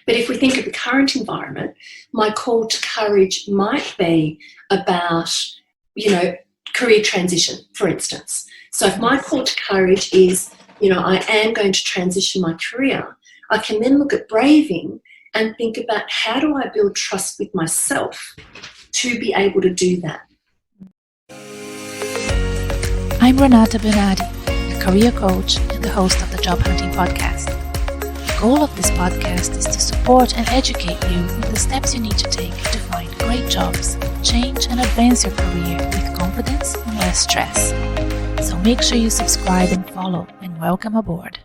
But if we think of the current environment, my call to courage might be about, career transition, for instance. So if my call to courage is, I am going to transition my career, I can then look at braving and think about how do I build trust with myself to be able to do that. I'm Renata Bernarde, a career coach and the host of the Job Hunting Podcast. The goal of this podcast is to support and educate you in the steps you need to take to find great jobs, change and advance your career with confidence and less stress. So make sure you subscribe and follow, and welcome aboard.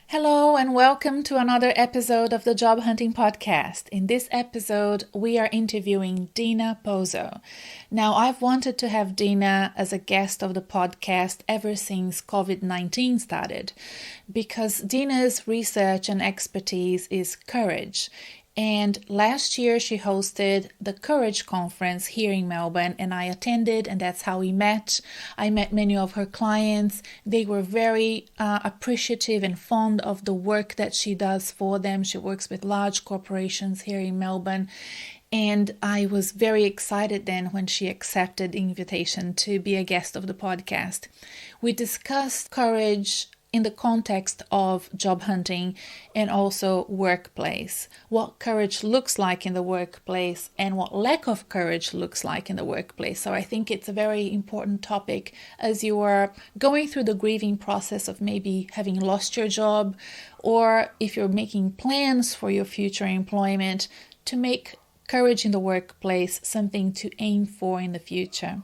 Hello and welcome to another episode of the Job Hunting Podcast. In this episode, we are interviewing Dina Pozzo. Now, I've wanted to have Dina as a guest of the podcast ever since COVID-19 started, because Dina's research and expertise is courage. And last year she hosted the Courage Conference here in Melbourne, and I attended, and that's how we met. I met many of her clients. They were very appreciative and fond of the work that she does for them. She works with large corporations here in Melbourne. And I was very excited then when she accepted the invitation to be a guest of the podcast. We discussed courage in the context of job hunting and also workplace, what courage looks like in the workplace and what lack of courage looks like in the workplace. So I think it's a very important topic as you are going through the grieving process of maybe having lost your job, or if you're making plans for your future employment, to make courage in the workplace something to aim for in the future.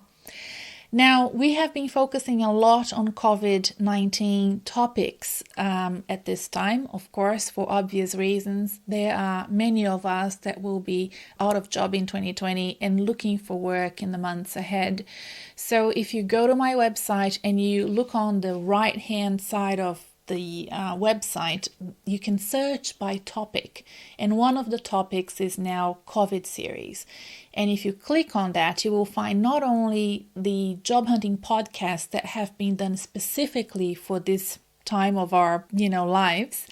Now, we have been focusing a lot on COVID-19 topics at this time, of course, for obvious reasons. There are many of us that will be out of job in 2020 and looking for work in the months ahead. So if you go to my website and you look on the right-hand side of the website, you can search by topic, and one of the topics is now COVID series. And if you click on that, you will find not only the job hunting podcasts that have been done specifically for this time of our lives,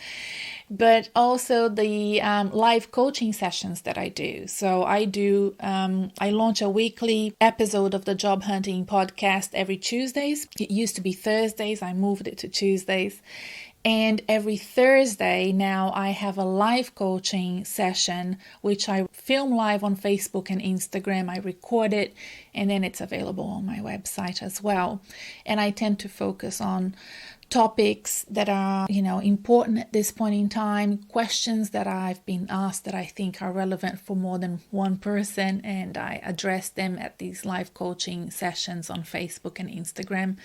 but also the live coaching sessions that I do. So I launch a weekly episode of the Job Hunting Podcast every Tuesdays. It used to be Thursdays. I moved it to Tuesdays. And every Thursday now I have a live coaching session, which I film live on Facebook and Instagram. I record it, and then it's available on my website as well. And I tend to focus on topics that are, important at this point in time, questions that I've been asked that I think are relevant for more than one person, and I address them at these live coaching sessions on Facebook and Instagram,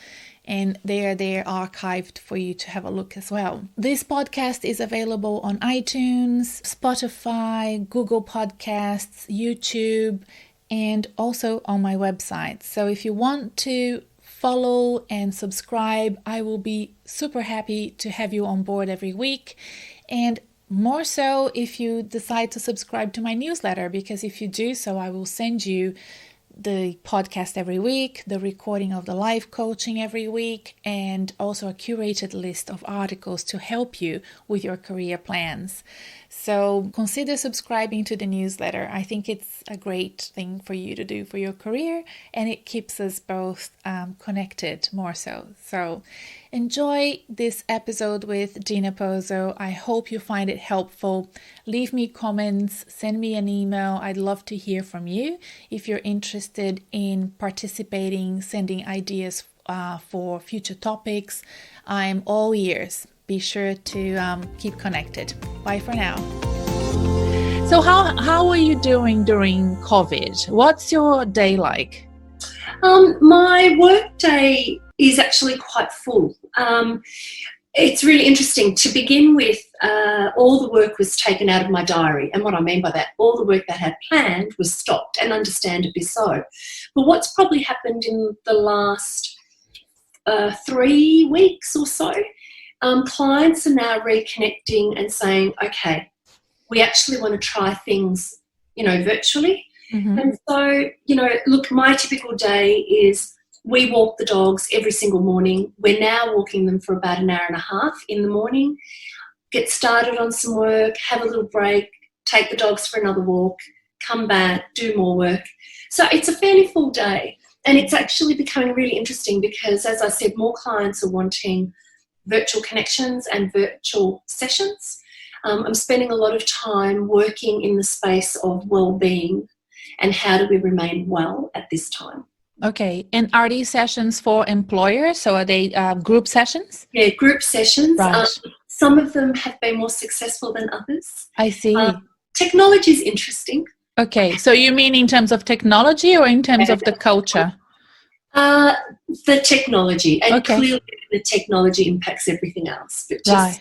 and they're archived for you to have a look as well. This podcast is available on iTunes, Spotify, Google Podcasts, YouTube, and also on my website. So if you want to follow and subscribe, I will be super happy to have you on board every week. And more so if you decide to subscribe to my newsletter, because if you do so, I will send you the podcast every week, the recording of the live coaching every week, and also a curated list of articles to help you with your career plans. So consider subscribing to the newsletter. I think it's a great thing for you to do for your career, and it keeps us both connected more so. So enjoy this episode with Dina Pozzo. I hope you find it helpful. Leave me comments, send me an email. I'd love to hear from you. If you're interested in participating, sending ideas for future topics, I'm all ears. Be sure to keep connected. Bye for now. So how are you doing during COVID? What's your day like? My work day is actually quite full. It's really interesting. To begin with, all the work was taken out of my diary. And what I mean by that, all the work that I had planned was stopped, and understandably so. But what's probably happened in the last 3 weeks or so, clients are now reconnecting and saying, okay, we actually want to try things, virtually. Mm-hmm. And so, look, my typical day is we walk the dogs every single morning. We're now walking them for about an hour and a half in the morning. get started on some work, have a little break, take the dogs for another walk, come back, do more work. So it's a fairly full day. And it's actually becoming really interesting because, as I said, more clients are wanting virtual connections and virtual sessions. I'm spending a lot of time working in the space of well-being and how do we remain well at this time. Okay. And are these sessions for employers? So are they group sessions? Yeah, group sessions. Right. Some of them have been more successful than others. I see. Technology is interesting. Okay. So you mean in terms of technology or in terms of the culture? The technology. And okay. Clearly the technology impacts everything else. But just, right.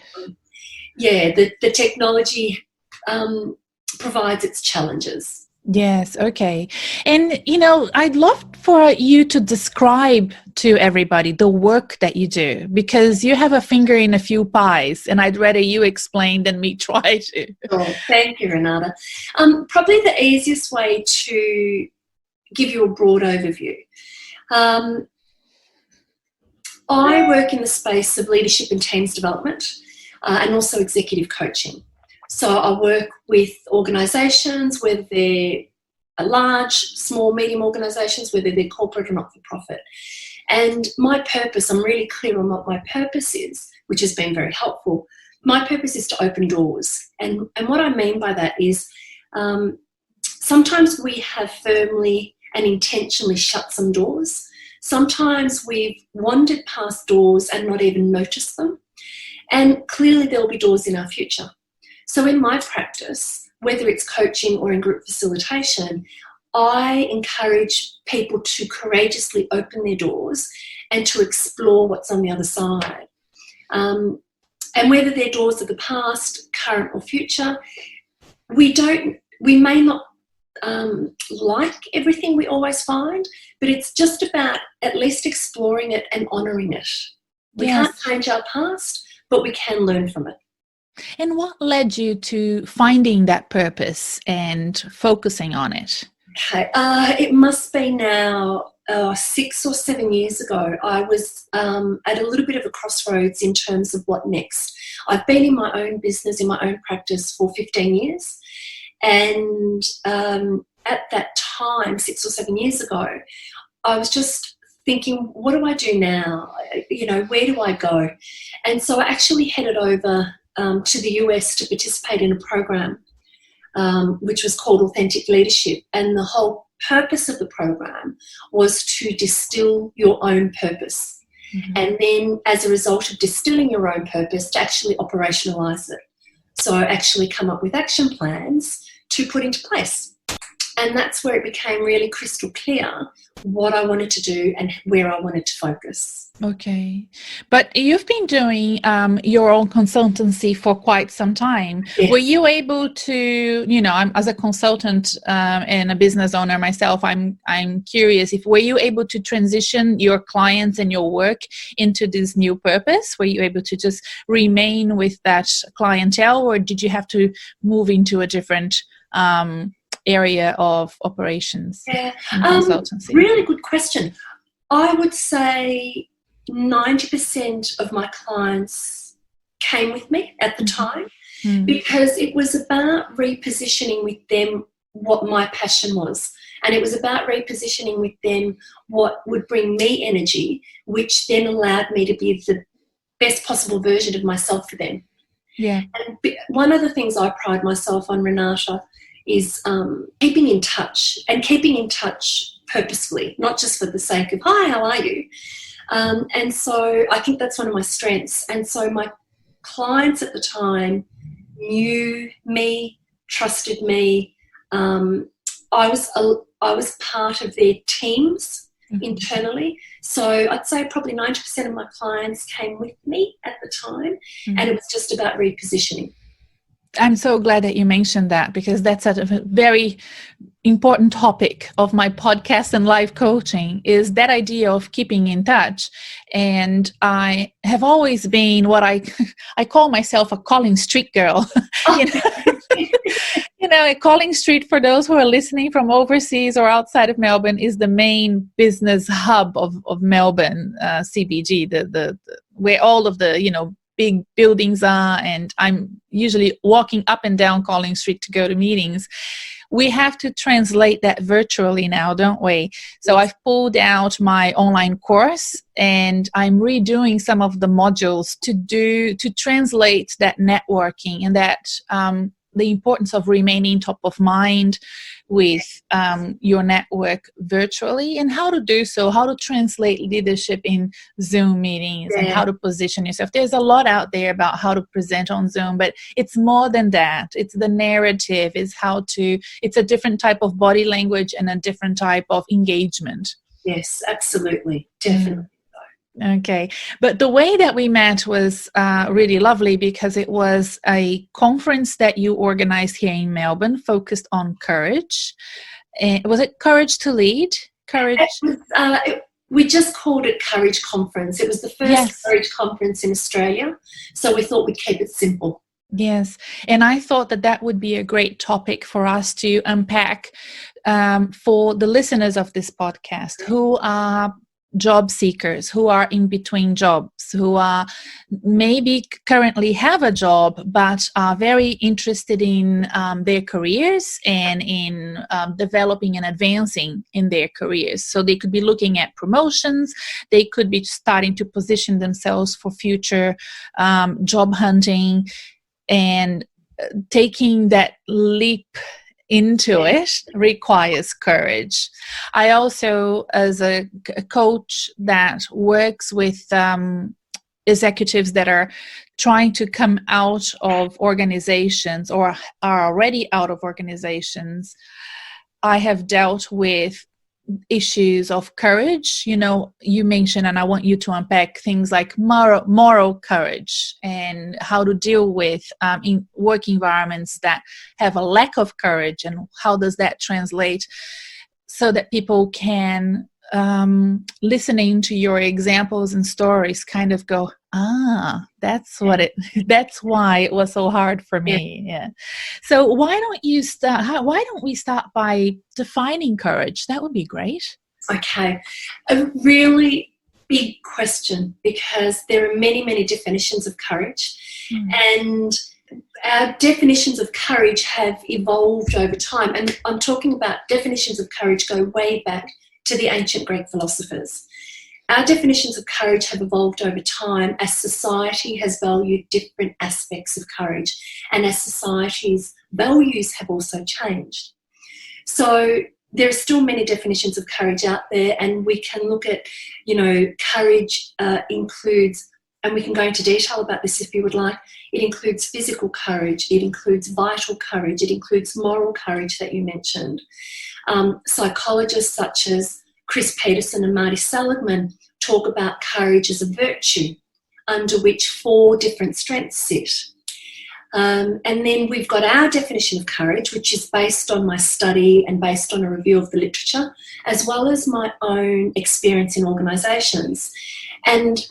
The technology provides its challenges. Yes, okay. And, I'd love for you to describe to everybody the work that you do, because you have a finger in a few pies, and I'd rather you explain than me try to. Oh, thank you, Renata. Probably the easiest way to give you a broad overview. I work in the space of leadership and teams development and also executive coaching. So I work with organisations, whether they're large, small, medium organisations, whether they're corporate or not-for-profit. And my purpose, I'm really clear on what my purpose is, which has been very helpful. My purpose is to open doors. And what I mean by that is sometimes we have firmly and intentionally shut some doors. Sometimes we've wandered past doors and not even noticed them. And clearly there'll be doors in our future. So in my practice, whether it's coaching or in group facilitation, I encourage people to courageously open their doors and to explore what's on the other side. And whether they're doors of the past, current or future, we may not like everything we always find, but it's just about at least exploring it and honouring it. We can't change our past, but we can learn from it. And what led you to finding that purpose and focusing on it? Okay, it must be now 6 or 7 years ago. I was at a little bit of a crossroads in terms of what next. I've been in my own business, in my own practice for 15 years. And at that time, 6 or 7 years ago, I was just thinking, what do I do now? Where do I go? And so I actually headed over to the US to participate in a program which was called Authentic Leadership. And the whole purpose of the program was to distill your own purpose. Mm-hmm. And then as a result of distilling your own purpose, to actually operationalise it. So actually come up with action plans to put into place. And that's where it became really crystal clear what I wanted to do and where I wanted to focus. Okay. But you've been doing your own consultancy for quite some time. Yes. Were you able to, I'm as a consultant and a business owner myself, I'm curious were you able to transition your clients and your work into this new purpose? Were you able to just remain with that clientele, or did you have to move into a different area of operations? Yeah, consultancy? Really good question. I would say 90% of my clients came with me at the time because it was about repositioning with them what my passion was. And it was about repositioning with them what would bring me energy, which then allowed me to be the best possible version of myself for them. Yeah. And one of the things I pride myself on, Renata, is keeping in touch purposefully, not just for the sake of, hi, how are you? And so I think that's one of my strengths. And so my clients at the time knew me, trusted me. I was part of their teams internally. So I'd say probably 90% of my clients came with me at the time, and it was just about repositioning. I'm so glad that you mentioned that, because that's a very important topic of my podcast and life coaching, is that idea of keeping in touch. And I have always been what I call myself a calling street girl. A calling street, for those who are listening from overseas or outside of Melbourne, is the main business hub of Melbourne, CBD, the where all of the, big buildings are, and I'm usually walking up and down Collins Street to go to meetings. We have to translate that virtually now, don't we? So I've pulled out my online course and I'm redoing some of the modules to translate that networking and that the importance of remaining top of mind with your network virtually, and how to do so, how to translate leadership in Zoom meetings, and how to position yourself. There's a lot out there about how to present on Zoom, but it's more than that. It's the narrative, it's a different type of body language and a different type of engagement. Yes, absolutely. Definitely. Okay. But the way that we met was really lovely, because it was a conference that you organized here in Melbourne focused on courage. Was it Courage to Lead? Courage? We just called it Courage Conference. It was the first Courage Conference in Australia, so we thought we'd keep it simple. Yes. And I thought that would be a great topic for us to unpack for the listeners of this podcast, who are job seekers, who are in between jobs, who are maybe currently have a job but are very interested in their careers and in developing and advancing in their careers. So they could be looking at promotions, they could be starting to position themselves for future job hunting, and taking that leap into it requires courage. I also, as a coach that works with executives that are trying to come out of organizations or are already out of organizations, I have dealt with issues of courage. You mentioned, and I want you to unpack things like moral courage and how to deal with in work environments that have a lack of courage, and how does that translate so that people can, listening to your examples and stories, kind of go, that's why it was so hard for me. Yeah. So why don't we start by defining courage? That would be great. Okay. A really big question, because there are many, many definitions of courage, and our definitions of courage have evolved over time. And I'm talking about definitions of courage go way back to the ancient Greek philosophers. Our definitions of courage have evolved over time as society has valued different aspects of courage, and as society's values have also changed. So there are still many definitions of courage out there, and we can look at, courage includes, and we can go into detail about this if you would like, it includes physical courage, it includes vital courage, it includes moral courage that you mentioned. Psychologists such as Chris Peterson and Marty Seligman talk about courage as a virtue under which 4 different strengths sit. And then we've got our definition of courage, which is based on my study and based on a review of the literature, as well as my own experience in organisations. And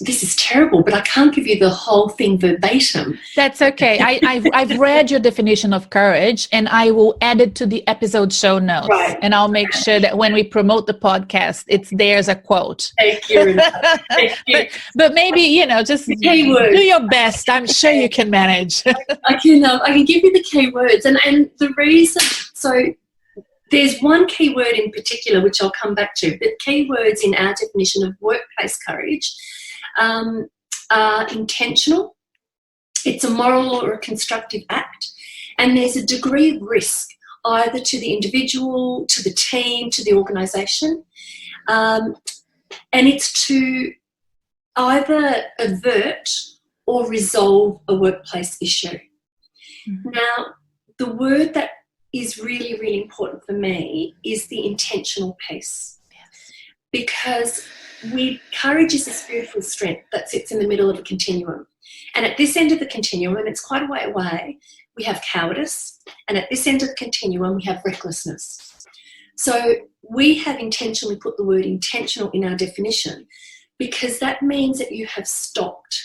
this is terrible, but I can't give you the whole thing verbatim. That's okay. I've read your definition of courage, and I will add it to the episode show notes. Right. And I'll make sure that when we promote the podcast, it's there as a quote. Thank you, Renata. Thank you. But maybe, just do your best. I'm sure you can manage. I can give you the key words. And the reason, so there's one key word in particular, which I'll come back to. The key words in our definition of workplace courage are intentional, it's a moral or a constructive act, and there's a degree of risk either to the individual, to the team, to the organisation, and it's to either avert or resolve a workplace issue. Mm-hmm. Now, the word that is really, really important for me is the intentional piece. Yes. Because courage is a spiritual strength that sits in the middle of a continuum. And at this end of the continuum, and it's quite a way away, we have cowardice. And at this end of the continuum, we have recklessness. So we have intentionally put the word intentional in our definition, because that means that you have stopped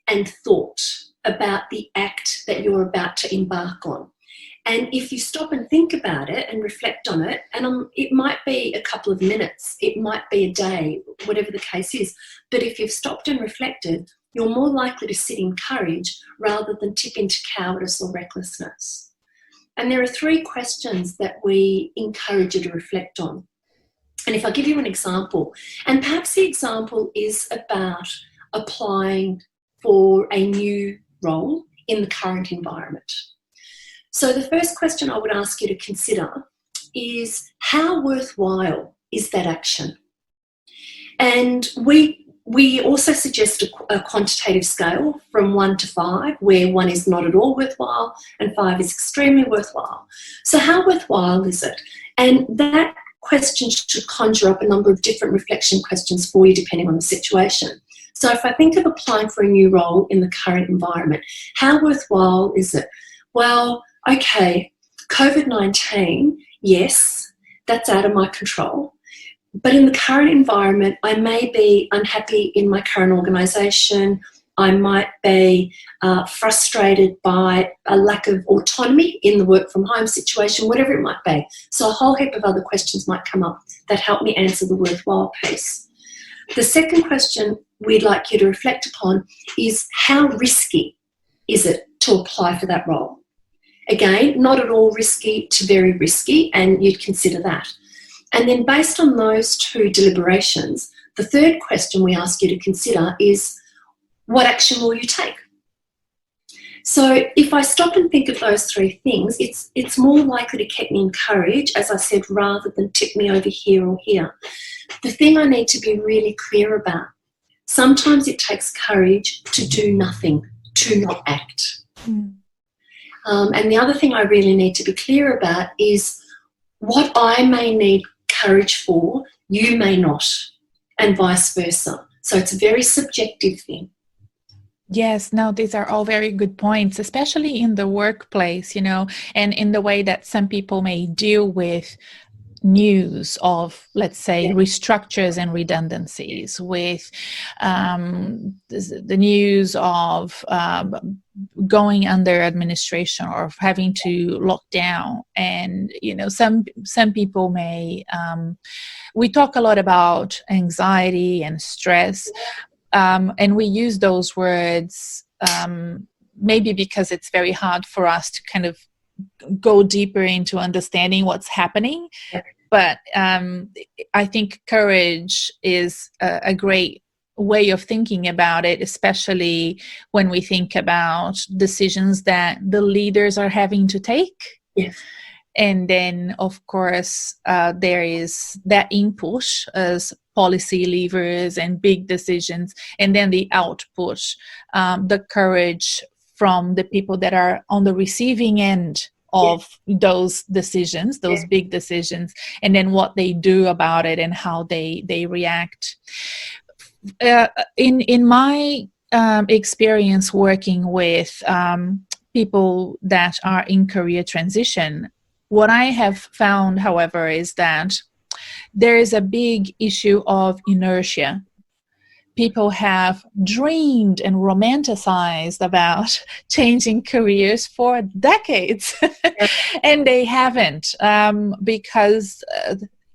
and thought about the act that you're about to embark on. And if you stop and think about it and reflect on it, and it might be a couple of minutes, it might be a day, whatever the case is, but if you've stopped and reflected, you're more likely to sit in courage rather than tip into cowardice or recklessness. And there are 3 questions that we encourage you to reflect on. And if I give you an example, and perhaps the example is about applying for a new role in the current environment. So the first question I would ask you to consider is, how worthwhile is that action? And we also suggest a quantitative scale from 1 to 5, where 1 is not at all worthwhile and 5 is extremely worthwhile. So how worthwhile is it? And that question should conjure up a number of different reflection questions for you depending on the situation. So if I think of applying for a new role in the current environment, how worthwhile is it? Well, okay, COVID-19, yes, that's out of my control. But in the current environment, I may be unhappy in my current organisation. I might be frustrated by a lack of autonomy in the work from home situation, whatever it might be. So a whole heap of other questions might come up that help me answer the worthwhile piece. The second question we'd like you to reflect upon is, how risky is it to apply for that role? Again, not at all risky to very risky, and you'd consider that. And then based on those 2 deliberations, the third question we ask you to consider is, what action will you take? So if I stop and think of those 3 things, it's more likely to keep me encouraged, as I said, rather than tip me over here or here. The thing I need to be really clear about, sometimes it takes courage to do nothing, to not act. And the other thing I really need to be clear about is, what I may need courage for, you may not, and vice versa. So it's a very subjective thing. Yes, no, these are all very good points, especially in the workplace, and in the way that some people may deal with news of, let's say, restructures and redundancies, with the news of going under administration or having to lock down. And some people may we talk a lot about anxiety and stress, and we use those words maybe because it's very hard for us to kind of go deeper into understanding what's happening. But I think courage is a great way of thinking about it, especially when we think about decisions that the leaders are having to take. Yes. And then, of course, there is that input as policy levers and big decisions, and then the output, the courage from the people that are on the receiving end of those decisions, those big decisions, and then what they do about it and how they react. In my experience working with people that are in career transition, what I have found, however, is that there is a big issue of inertia. People have dreamed and romanticized about changing careers for decades, and they haven't, because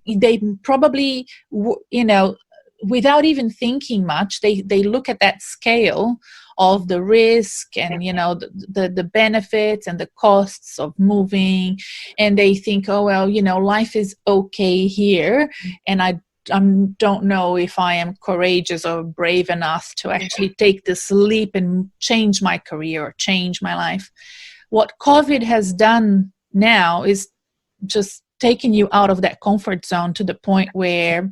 they probably, without even thinking much, they look at that scale of the risk and the benefits and the costs of moving, and they think, oh well, life is okay here, and I don't know if I am courageous or brave enough to actually take this leap and change my career or change my life. What COVID has done now is just taking you out of that comfort zone to the point where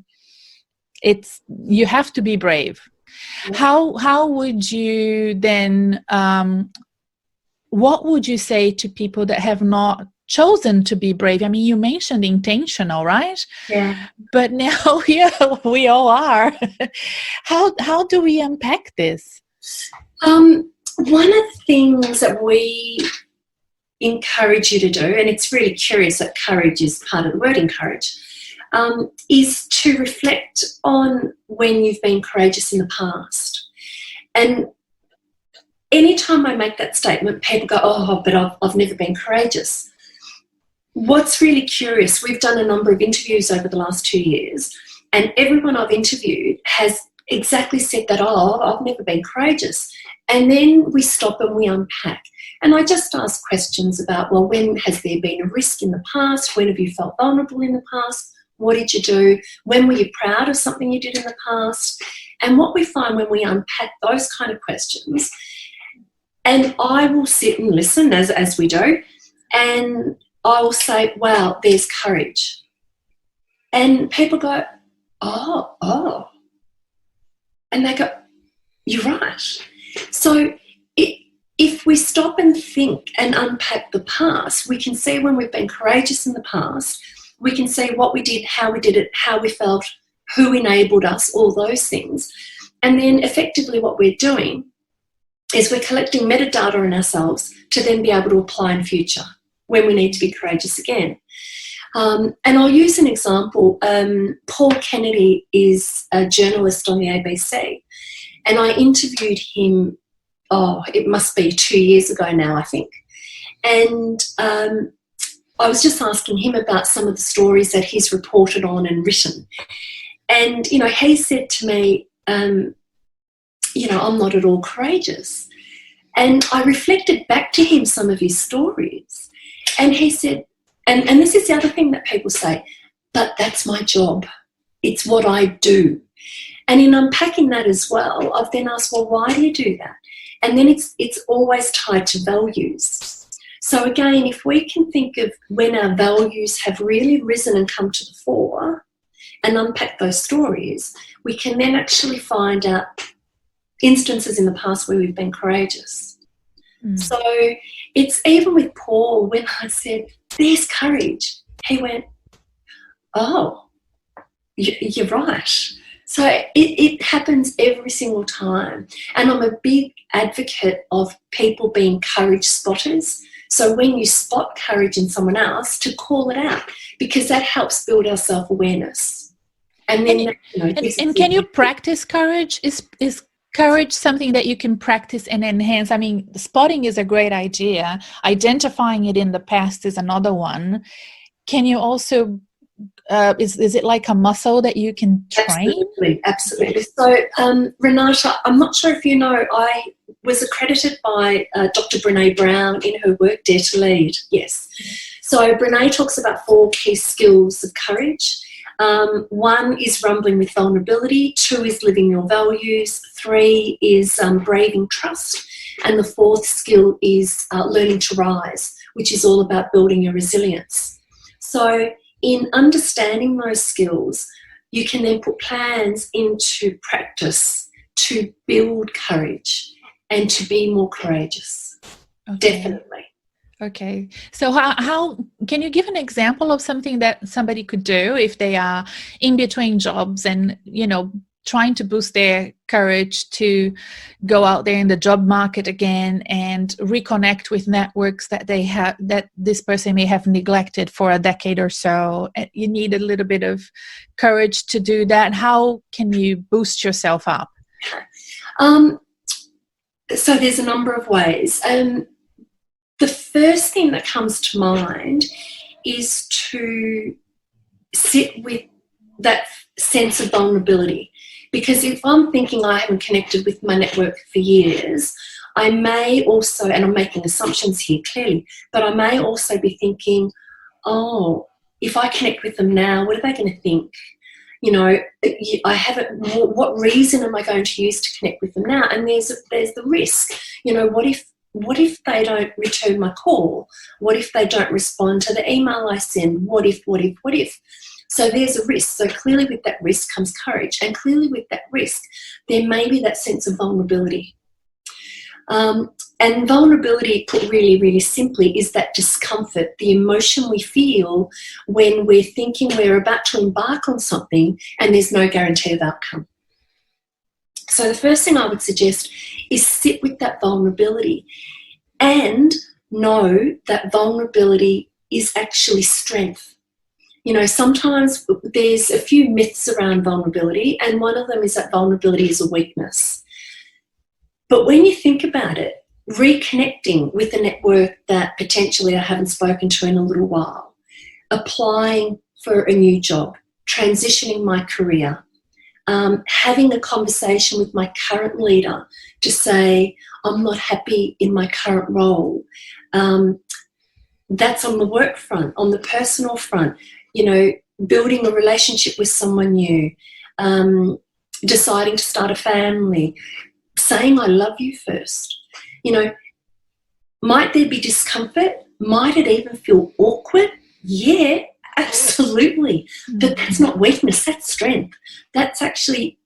you have to be brave. How would you then, what would you say to people that have not chosen to be brave? I mean, you mentioned intentional, right? Yeah. But now we all are. How do we unpack this? One of the things that we encourage you to do, and it's really curious that courage is part of the word encourage, is to reflect on when you've been courageous in the past. And anytime I make that statement, people go, oh, but I've never been courageous. What's really curious, we've done a number of interviews over the last 2 years, and everyone I've interviewed has exactly said that, oh, I've never been courageous. And then we stop and we unpack. And I just ask questions about, well, when has there been a risk in the past? When have you felt vulnerable in the past? What did you do? When were you proud of something you did in the past? And what we find when we unpack those kind of questions, and I will sit and listen as we do, and I will say, wow, there's courage. And people go, oh. And they go, you're right. So if we stop and think and unpack the past, we can see when we've been courageous in the past, we can see what we did, how we did it, how we felt, who enabled us, all those things. And then effectively what we're doing is we're collecting metadata on ourselves to then be able to apply in future when we need to be courageous again. And I'll use an example. Paul Kennedy is a journalist on the ABC, and I interviewed him, it must be 2 years ago now, I think. And I was just asking him about some of the stories that he's reported on and written. And, he said to me, I'm not at all courageous. And I reflected back to him some of his stories. And he said, and this is the other thing that people say, but that's my job. It's what I do. And in unpacking that as well, I've then asked, well, why do you do that? And then it's always tied to values. So again, if we can think of when our values have really risen and come to the fore and unpack those stories, we can then actually find out instances in the past where we've been courageous. So it's even with Paul, when I said, there's courage, he went, oh, you're right. So it happens every single time. And I'm a big advocate of people being courage spotters. So when you spot courage in someone else, to call it out, because that helps build our self-awareness. And then, and can you practice courage? Is courage something that you can practice and enhance? I mean, spotting is a great idea. Identifying it in the past is another one. Can you also, is it like a muscle that you can train? Absolutely. So, Renata, I'm not sure if you know, I was accredited by Dr. Brene Brown in her work, Dare to Lead. Yes. So Brene talks about 4 key skills of courage. 1 is rumbling with vulnerability, 2 is living your values, 3 is braving trust, and the 4th skill is learning to rise, which is all about building your resilience. So in understanding those skills, you can then put plans into practice to build courage and to be more courageous. Okay. Definitely. Okay. So how can you give an example of something that somebody could do if they are in between jobs and, trying to boost their courage to go out there in the job market again and reconnect with networks that they have, that this person may have neglected for a decade or so? You need a little bit of courage to do that. How can you boost yourself up? So there's a number of ways. The first thing that comes to mind is to sit with that sense of vulnerability. Because if I'm thinking I haven't connected with my network for years, I may also, and I'm making assumptions here clearly, but I may also be thinking, oh, if I connect with them now, what are they going to think? I haven't, what reason am I going to use to connect with them now? And there's the risk. What if they don't return my call? What if they don't respond to the email I send? What if? So there's a risk. So clearly with that risk comes courage. And clearly with that risk, there may be that sense of vulnerability. And vulnerability, put really, really simply, is that discomfort, the emotion we feel when we're thinking we're about to embark on something and there's no guarantee of outcome. So the first thing I would suggest is sit with that vulnerability and know that vulnerability is actually strength. Sometimes there's a few myths around vulnerability, and one of them is that vulnerability is a weakness. But when you think about it, reconnecting with a network that potentially I haven't spoken to in a little while, applying for a new job, transitioning my career, having a conversation with my current leader to say, I'm not happy in my current role. That's on the work front. On the personal front, building a relationship with someone new, deciding to start a family, saying I love you first. Might there be discomfort? Might it even feel awkward? Yeah, absolutely. But that's not weakness, that's strength. That's actually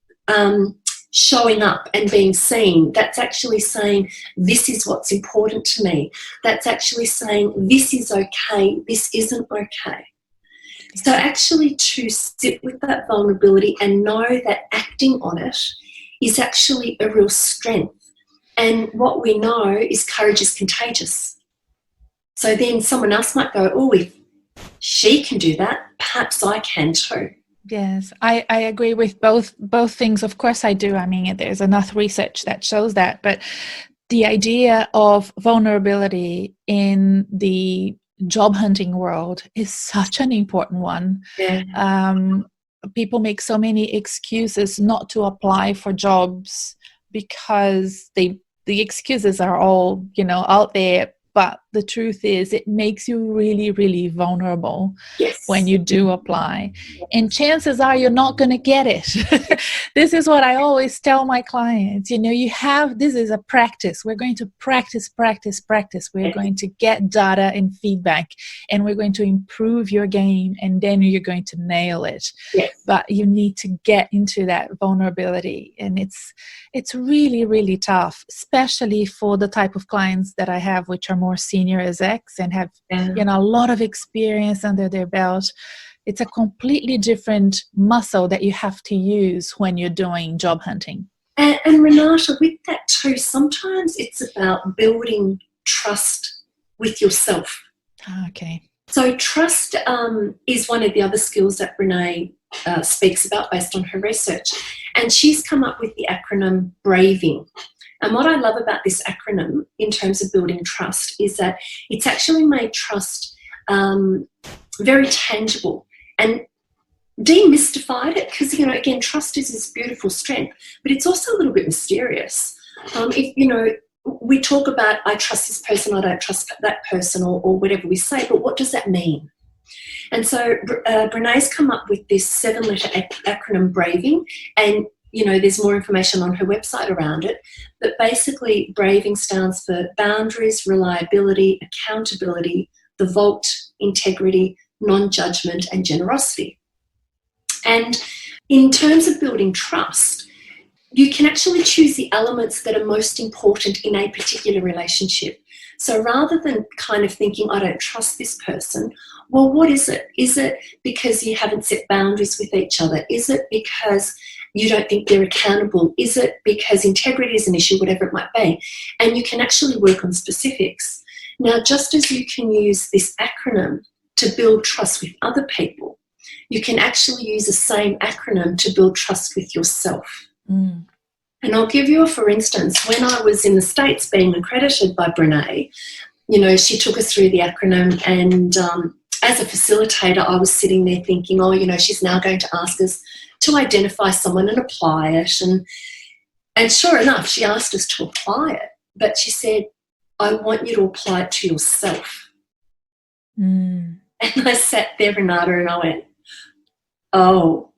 showing up and being seen. That's actually saying, this is what's important to me. That's actually saying, this is okay, this isn't okay. So actually to sit with that vulnerability and know that acting on it is actually a real strength. And what we know is courage is contagious. So then someone else might go, oh, if she can do that, perhaps I can too. Yes, I agree with both things. Of course I do. I mean, there's enough research that shows that. But the idea of vulnerability in the job hunting world is such an important one. Yeah. People make so many excuses not to apply for jobs because the excuses are all, out there. But the truth is, it makes you really, really vulnerable when you do apply. And chances are you're not going to get it. This is what I always tell my clients. This is a practice. We're going to practice. We're going to get data and feedback, and we're going to improve your game, and then you're going to nail it. Yes. But you need to get into that vulnerability. And it's really, really tough, especially for the type of clients that I have, which are more senior execs and have a lot of experience under their belt. It's a completely different muscle that you have to use when you're doing job hunting. And Renata, with that too, sometimes it's about building trust with yourself. Okay. So trust is one of the other skills that Brene speaks about based on her research. And she's come up with the acronym BRAVING. And what I love about this acronym in terms of building trust is that it's actually made trust very tangible and demystified it, because, again, trust is this beautiful strength, but it's also a little bit mysterious. We talk about, I trust this person, I don't trust that person, or whatever we say, but what does that mean? And so Brene's come up with this 7-letter acronym BRAVING, and there's more information on her website around it. But basically, BRAVING stands for boundaries, reliability, accountability, the vault, integrity, non-judgment, and generosity. And in terms of building trust, you can actually choose the elements that are most important in a particular relationship. So rather than kind of thinking, I don't trust this person, well, what is it? Is it because you haven't set boundaries with each other? Is it because you don't think they're accountable? Is it because integrity is an issue, whatever it might be? And you can actually work on specifics. Now, just as you can use this acronym to build trust with other people, you can actually use the same acronym to build trust with yourself. Mm. And I'll give you for instance, when I was in the States being accredited by Brene, she took us through the acronym, and as a facilitator, I was sitting there thinking, she's now going to ask us to identify someone and apply it. And sure enough, she asked us to apply it, but she said, I want you to apply it to yourself. Mm. And I sat there, Renata, and I went, oh.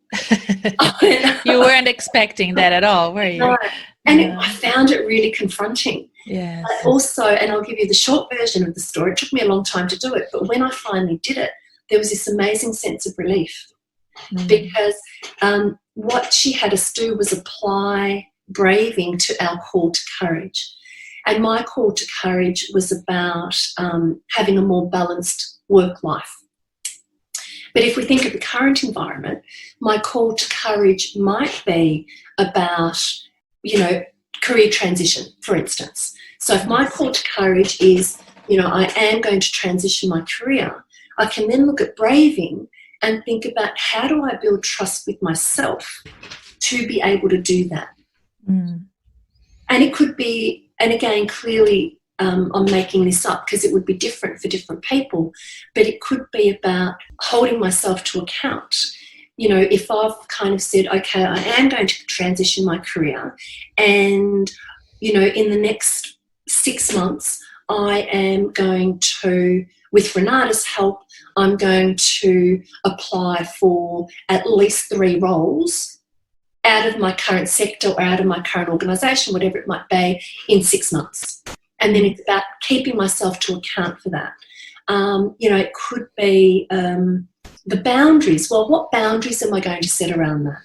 You weren't expecting that at all, were you? No. And I found it really confronting. Yes. But also, and I'll give you the short version of the story, it took me a long time to do it, but when I finally did it, there was this amazing sense of relief. Because what she had us do was apply BRAVING to our call to courage. And my call to courage was about having a more balanced work life. But if we think of the current environment, my call to courage might be about, career transition, for instance. So if my call to courage is, I am going to transition my career, I can then look at BRAVING and think about how do I build trust with myself to be able to do that. Mm. And it could be, and again, clearly I'm making this up because it would be different for different people, but it could be about holding myself to account. if I've kind of said, okay, I am going to transition my career, and, in the next 6 months, I am going to, with Renata's help, I'm going to apply for at least 3 roles out of my current sector or out of my current organisation, whatever it might be, in 6 months. And then it's about keeping myself to account for that. It could be the boundaries. Well, what boundaries am I going to set around that?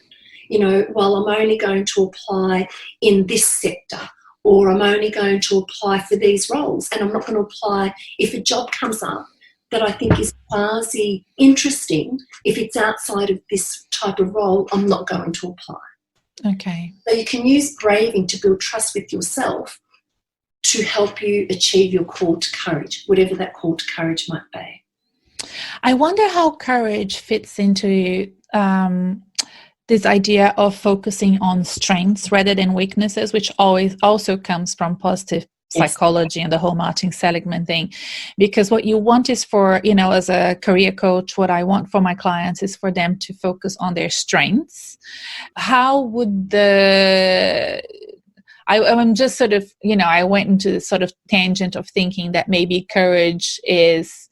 Well, I'm only going to apply in this sector, or I'm only going to apply for these roles, and I'm not going to apply if a job comes up that I think is quasi interesting. If it's outside of this type of role, I'm not going to apply. Okay. So you can use braving to build trust with yourself to help you achieve your call to courage, whatever that call to courage might be. I wonder how courage fits into this idea of focusing on strengths rather than weaknesses, which always also comes from positive psychology and the whole Martin Seligman thing. Because what you want is for, as a career coach, what I want for my clients is for them to focus on their strengths. How would I'm just sort of, I went into this sort of tangent of thinking that maybe courage is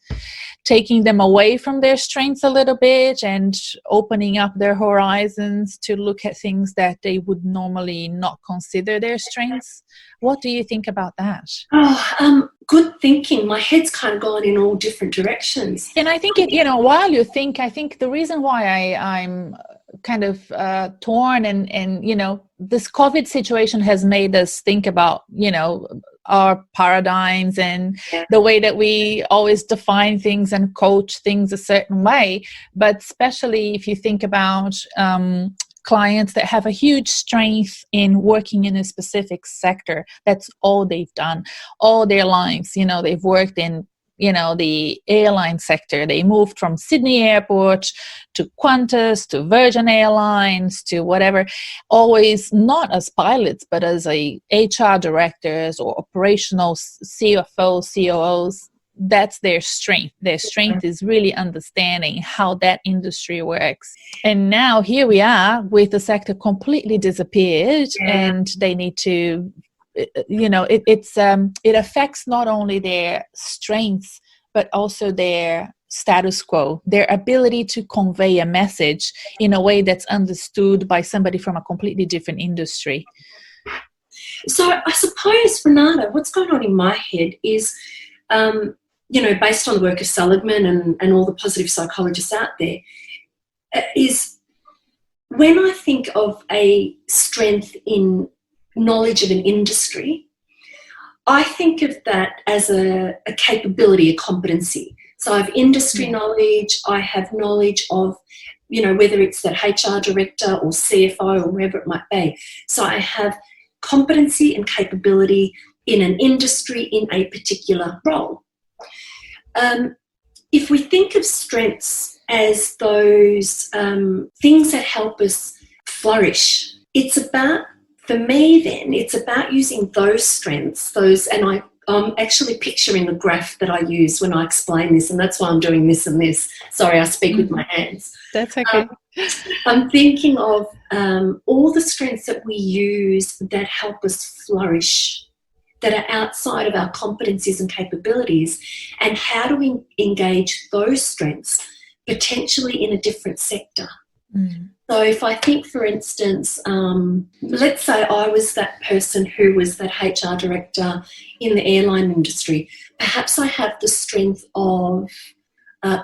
taking them away from their strengths a little bit and opening up their horizons to look at things that they would normally not consider their strengths. What do you think about that? Good thinking. My head's kind of gone in all different directions. And I think, while you think, I think the reason why I'm kind of torn and this COVID situation has made us think about, our paradigms and the way that we always define things and coach things a certain way. But especially if you think about clients that have a huge strength in working in a specific sector, that's all they've done all their lives. They've worked in the airline sector. They moved from Sydney Airport to Qantas, to Virgin Airlines, to whatever, always not as pilots, but as HR directors or operational CFOs, COOs. That's their strength. Their strength is really understanding how that industry works. And now here we are with the sector completely disappeared, and they need to it affects not only their strengths, but also their status quo, their ability to convey a message in a way that's understood by somebody from a completely different industry. So I suppose, Renata, what's going on in my head is, based on the work of Seligman and all the positive psychologists out there, is when I think of a strength in knowledge of an industry, I think of that as a capability, a competency. So I have industry knowledge, I have knowledge of, whether it's that HR director or CFO or wherever it might be. So I have competency and capability in an industry in a particular role. If we think of strengths as those things that help us flourish, it's about, for me then, it's about using those strengths, and I'm actually picturing the graph that I use when I explain this, and that's why I'm doing this and this. Sorry, I speak with my hands. That's okay. I'm thinking of all the strengths that we use that help us flourish, that are outside of our competencies and capabilities, and how do we engage those strengths potentially in a different sector. So if I think, for instance, let's say I was that person who was that HR director in the airline industry, perhaps I have the strength of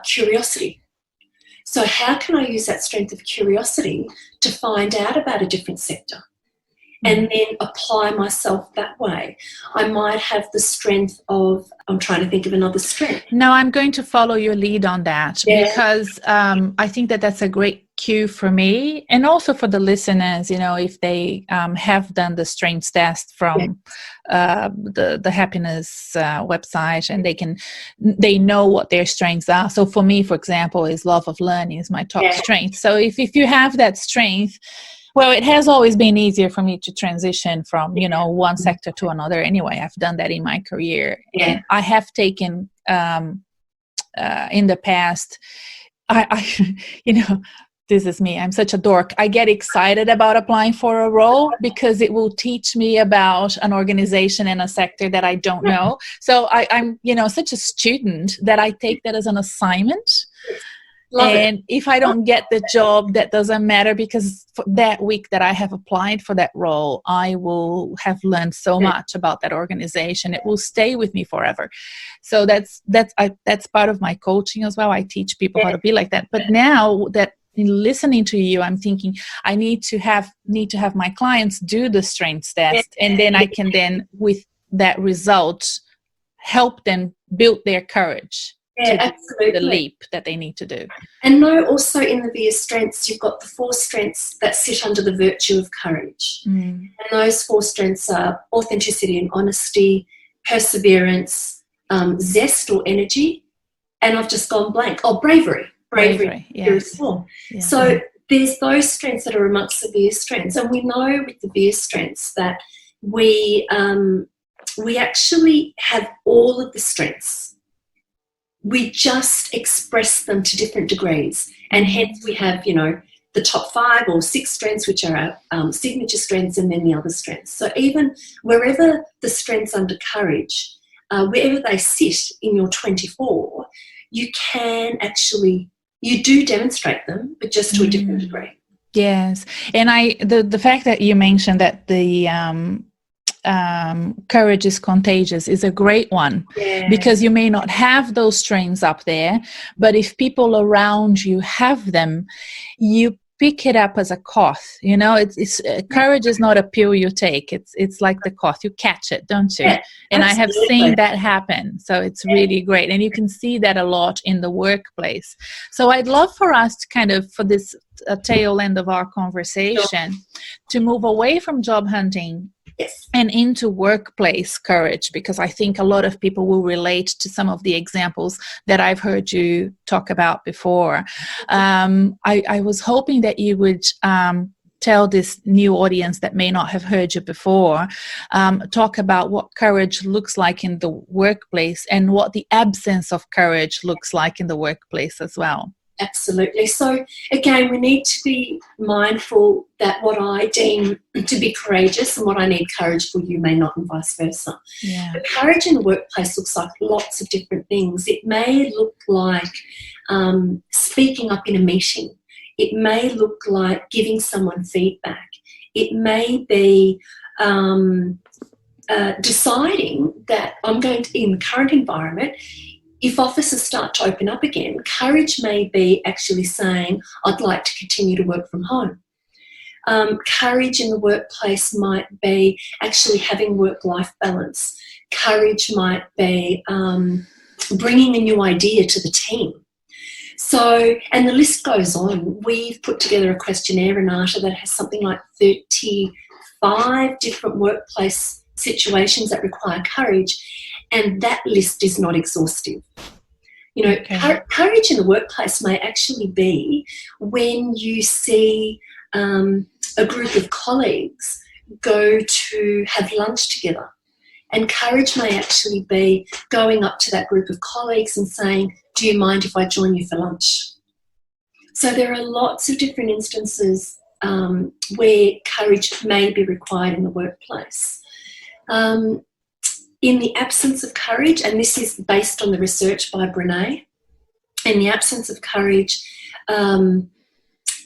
curiosity. So how can I use that strength of curiosity to find out about a different sector and then apply myself that way? I might have the strength of, I'm trying to think of another strength. No, I'm going to follow your lead on that because I think that that's a great cue for me and also for the listeners, if they have done the strengths test from the happiness website, and they know what their strengths are. So for me, for example, is love of learning is my top strength. So if you have that strength, well, it has always been easier for me to transition from, one sector to another. Anyway, I've done that in my career. And I have taken, in the past, I this is me. I'm such a dork. I get excited about applying for a role because it will teach me about an organization and a sector that I don't know. So I'm, such a student that I take that as an assignment. And if I don't get the job, that doesn't matter, because for that week that I have applied for that role, I will have learned so much about that organization. It will stay with me forever. So that's part of my coaching as well. I teach people how to be like that. But now that in listening to you, I'm thinking I need to have my clients do the strengths test, and then I can then, with that result, help them build their courage. Absolutely. The leap that they need to do. And know also in the VIA strengths, you've got the 4 strengths that sit under the virtue of courage. And those 4 strengths are authenticity and honesty, perseverance, zest or energy, and I've just gone blank. Oh, bravery. Yes. Yeah. So there's those strengths that are amongst the VIA strengths. And we know with the VIA strengths that we actually have all of the strengths. We just express them to different degrees, and hence we have, the top 5 or 6 strengths, which are our signature strengths, and then the other strengths. So even wherever the strengths under courage, wherever they sit in your 24, you do demonstrate them, but just to a different degree. Yes, and the fact that you mentioned that the courage is contagious is a great one, because you may not have those strengths up there, but if people around you have them, you pick it up as a cough. It's courage is not a pill you take. It's like the cough, you catch it, don't you? And I have seen that happen. So it's really great, and you can see that a lot in the workplace. So I'd love for us to kind of, for this tail end of our conversation, to move away from job hunting and into workplace courage, because I think a lot of people will relate to some of the examples that I've heard you talk about before. I was hoping that you would tell this new audience that may not have heard you before, talk about what courage looks like in the workplace and what the absence of courage looks like in the workplace as well. Absolutely. So again, we need to be mindful that what I deem to be courageous and what I need courage for, you may not, and vice versa. But courage in the workplace looks like lots of different things. It may look like speaking up in a meeting. It may look like giving someone feedback. It may be deciding that I'm going to, in the current environment, if offices start to open up again, courage may be actually saying, I'd like to continue to work from home. Courage in the workplace might be actually having work-life balance. Courage might be bringing a new idea to the team. So, and the list goes on. We've put together a questionnaire, Renata, that has something like 35 different workplace situations that require courage. And that list is not exhaustive. Courage in the workplace may actually be when you see a group of colleagues go to have lunch together. And courage may actually be going up to that group of colleagues and saying, do you mind if I join you for lunch? So there are lots of different instances where courage may be required in the workplace. In the absence of courage, and this is based on the research by Brene, in the absence of courage,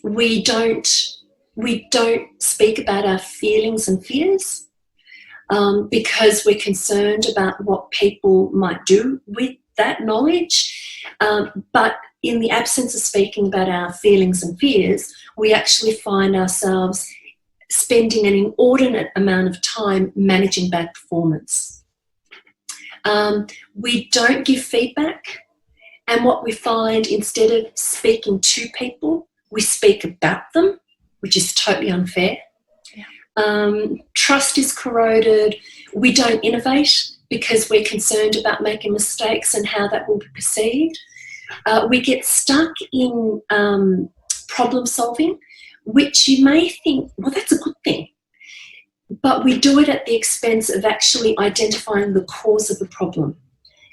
we don't speak about our feelings and fears because we're concerned about what people might do with that knowledge. But in the absence of speaking about our feelings and fears, we actually find ourselves spending an inordinate amount of time managing bad performance. We don't give feedback, and what we find, instead of speaking to people, we speak about them, which is totally unfair. Trust is corroded. We don't innovate because we're concerned about making mistakes and how that will be perceived. We get stuck in problem solving, which you may think, well, that's a good thing. But we do it at the expense of actually identifying the cause of the problem.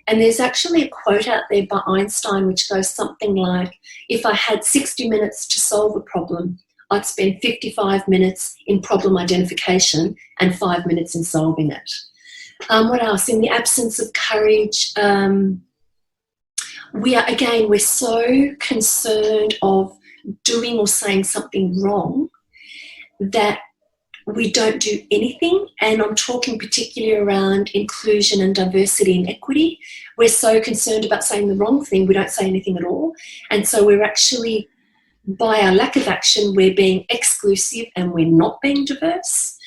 And there's actually a quote out there by Einstein which goes something like, if I had 60 minutes to solve a problem, I'd spend 55 minutes in problem identification and 5 minutes in solving it. What else? In the absence of courage, we're so concerned of doing or saying something wrong that we don't do anything. And I'm talking particularly around inclusion and diversity and equity. We're so concerned about saying the wrong thing, we don't say anything at all. And so we're actually, by our lack of action, we're being exclusive and we're not being diverse.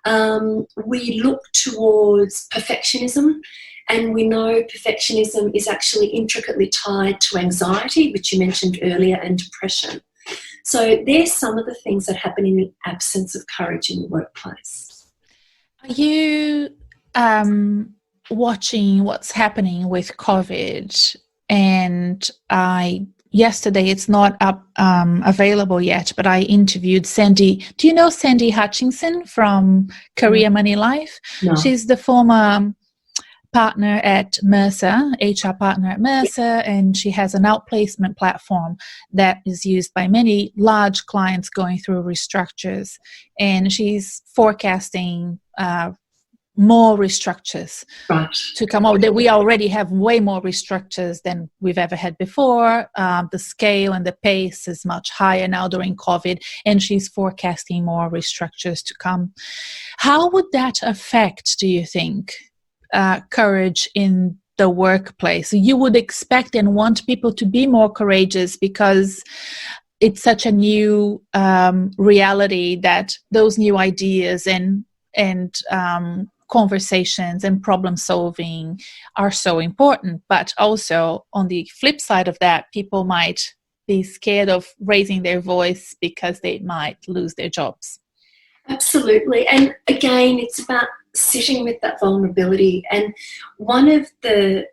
We look towards perfectionism, and we know perfectionism is actually intricately tied to anxiety, which you mentioned earlier, and depression. So there's some of the things that happen in the absence of courage in the workplace. Are you watching what's happening with COVID? And yesterday, it's not up available yet, but I interviewed Sandy. Do you know Sandy Hutchinson from Career Money Life? No. She's the former partner at Mercer, HR partner at Mercer, and she has an outplacement platform that is used by many large clients going through restructures. And she's forecasting more restructures to come out. That we already have way more restructures than we've ever had before. The scale and the pace is much higher now during COVID, and she's forecasting more restructures to come. How would that affect, do you think, courage in the workplace? You would expect and want people to be more courageous because it's such a new reality that those new ideas and conversations and problem solving are so important. But also on the flip side of that, people might be scared of raising their voice because they might lose their jobs. Absolutely. And again, it's about sitting with that vulnerability. And one of the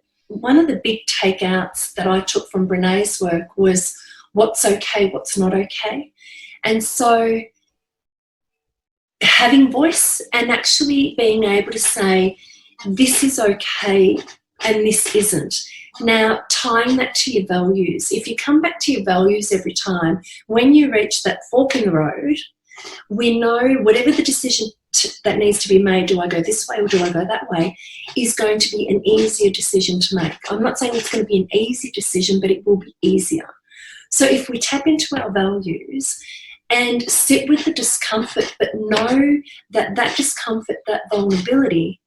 big takeouts that I took from Brene's work was what's okay, what's not okay. And so having voice and actually being able to say, this is okay and this isn't. Now, tying that to your values. If you come back to your values every time, when you reach that fork in the road, we know whatever the decision that needs to be made, do I go this way or do I go that way, is going to be an easier decision to make. I'm not saying it's going to be an easy decision, but it will be easier. So if we tap into our values and sit with the discomfort, but know that that discomfort, that vulnerability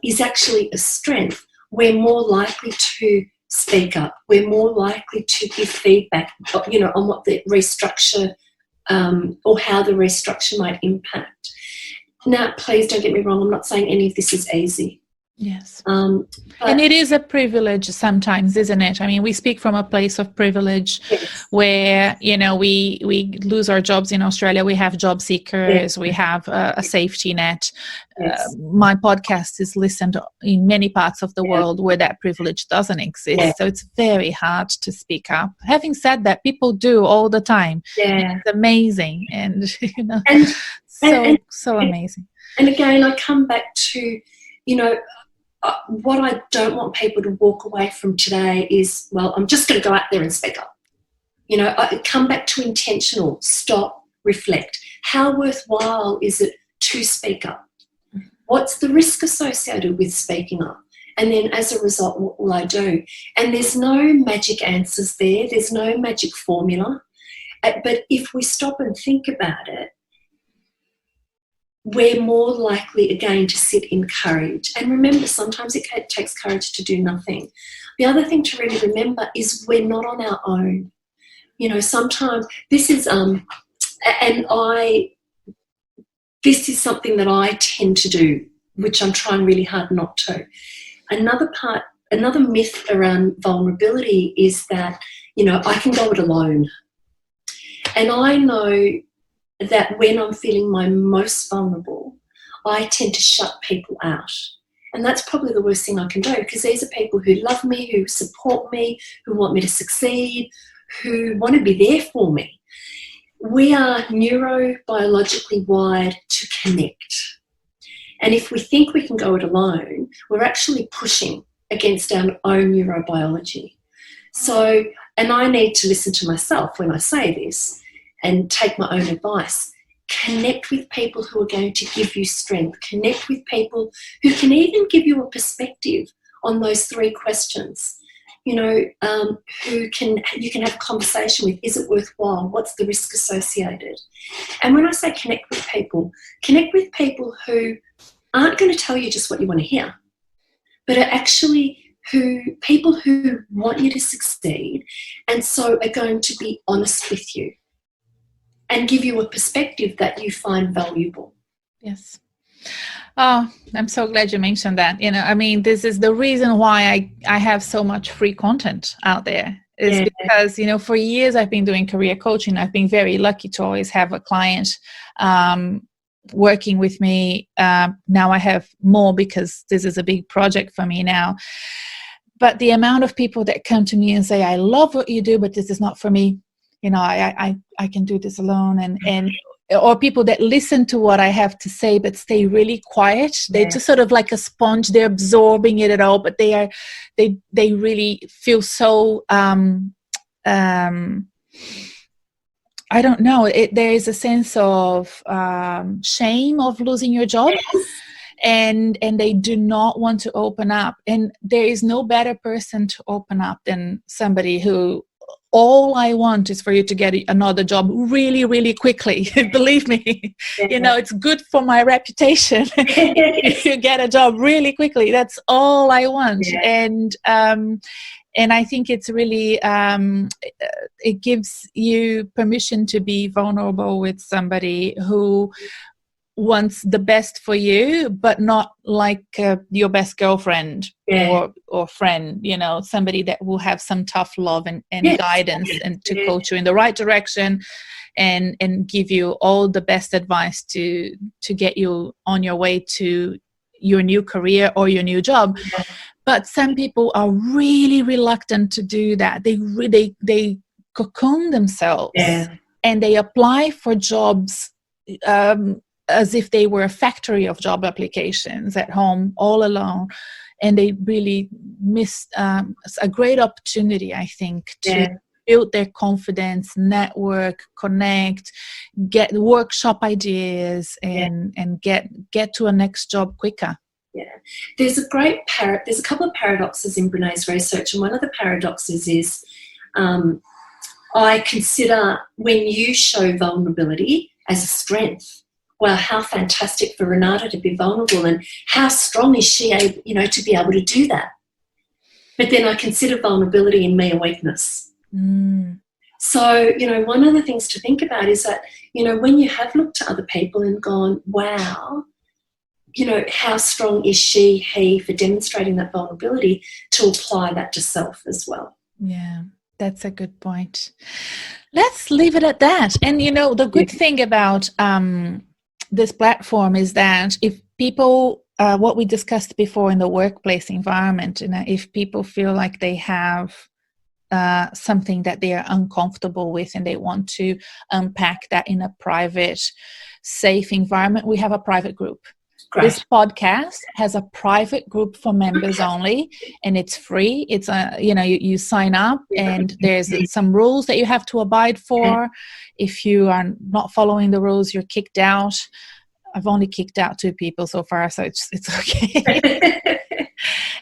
is actually a strength, we're more likely to speak up. We're more likely to give feedback, on what the restructure or how the restructure might impact. Now, please don't get me wrong. I'm not saying any of this is easy. Yes. And it is a privilege sometimes, isn't it? I mean, we speak from a place of privilege. Yes. Where, we lose our jobs in Australia. We have job seekers. Yes. We have a safety net. Yes. My podcast is listened in many parts of the world where that privilege doesn't exist. Yeah. So it's very hard to speak up. Having said that, people do all the time. Yeah. It's amazing. And, so amazing. And again, I come back to, what I don't want people to walk away from today is, well, I'm just going to go out there and speak up. I come back to intentional, stop, reflect. How worthwhile is it to speak up? What's the risk associated with speaking up? And then as a result, what will I do? And there's no magic answers there. There's no magic formula. But if we stop and think about it, we're more likely, again, to sit in courage. And remember, sometimes it takes courage to do nothing. The other thing to really remember is we're not on our own. Sometimes this is, this is something that I tend to do, which I'm trying really hard not to. Another myth around vulnerability is that, I can go it alone. And I know that when I'm feeling my most vulnerable, I tend to shut people out. And that's probably the worst thing I can do, because these are people who love me, who support me, who want me to succeed, who want to be there for me. We are neurobiologically wired to connect. And if we think we can go it alone, we're actually pushing. against our own neurobiology. So, and I need to listen to myself when I say this and take my own advice. Connect with people who are going to give you strength. Connect with people who can even give you a perspective on those 3 questions. You know, you can have a conversation with, is it worthwhile? What's the risk associated? And when I say connect with people who aren't going to tell you just what you want to hear, but are actually people who want you to succeed, and so are going to be honest with you and give you a perspective that you find valuable. Yes. Oh, I'm so glad you mentioned that. You know, I mean, this is the reason why I have so much free content out there, is because, you know, for years I've been doing career coaching. I've been very lucky to always have a client working with me. Now I have more because this is a big project for me now. But the amount of people that come to me and say, I love what you do, but this is not for me. You know, I can do this alone. And or people that listen to what I have to say but stay really quiet. They're just sort of like a sponge. They're absorbing it all, but they really feel so I don't know. There is a sense of shame of losing your job, and they do not want to open up. And there is no better person to open up than somebody who, all I want is for you to get another job really, really quickly. Believe me, you know, it's good for my reputation if you get a job really quickly. That's all I want. And I think it's really, it gives you permission to be vulnerable with somebody who wants the best for you, but not like your best girlfriend or friend, you know, somebody that will have some tough love and guidance and to coach you in the right direction and give you all the best advice to get you on your way to your new career or your new job. But some people are really reluctant to do that. They cocoon themselves and they apply for jobs as if they were a factory of job applications at home all alone, and they really missed a great opportunity, I think, to build their confidence, network, connect, get workshop ideas, and get to a next job quicker. There's a couple of paradoxes in Brene's research, and one of the paradoxes is I consider when you show vulnerability as a strength. Wow, how fantastic for Renata to be vulnerable, and how strong is she able, you know, to be able to do that. But then I consider vulnerability in me a weakness. So, you know, one of the things to think about is that, you know, when you have looked to other people and gone, wow, you know, how strong is he for demonstrating that vulnerability, to apply that to self as well. Yeah, that's a good point. Let's leave it at that. And, you know, the good thing about this platform is that if people, what we discussed before in the workplace environment, you know, if people feel like they have something that they are uncomfortable with and they want to unpack that in a private, safe environment, we have a private group. Great. This podcast has a private group for members only, and it's free. It's you sign up, and there's some rules that you have to abide for. If you are not following the rules, you're kicked out. I've only kicked out 2 people so far, so it's okay.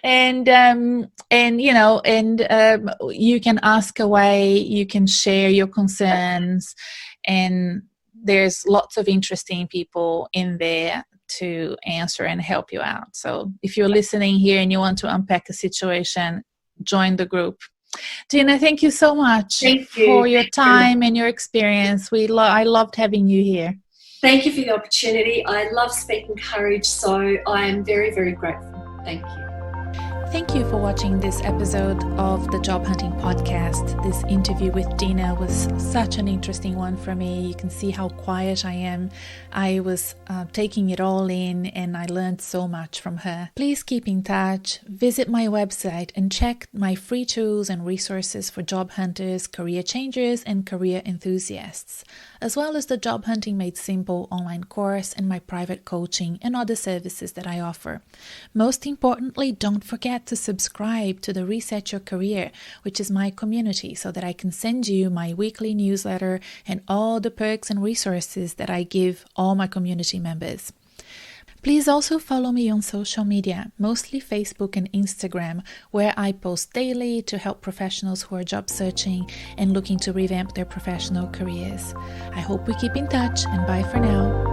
And you can ask away, you can share your concerns, and there's lots of interesting people in there to answer and help you out. So if you're listening here and you want to unpack a situation, join the group. Dina, thank you so much for your time and your experience. I loved having you here. Thank you for the opportunity. I love speaking courage, so I am very, very grateful. Thank you. Thank you for watching this episode of the Job Hunting Podcast. This interview with Dina was such an interesting one for me. You can see how quiet I am. I was taking it all in, and I learned so much from her. Please keep in touch. Visit my website and check my free tools and resources for job hunters, career changers, and career enthusiasts, as well as the Job Hunting Made Simple online course and my private coaching and other services that I offer. Most importantly, don't forget forget to subscribe to the Reset Your Career, which is my community, so that I can send you my weekly newsletter and all the perks and resources that I give all my community members. Please also follow me on social media, mostly Facebook and Instagram, where I post daily to help professionals who are job searching and looking to revamp their professional careers. I hope we keep in touch, and bye for now.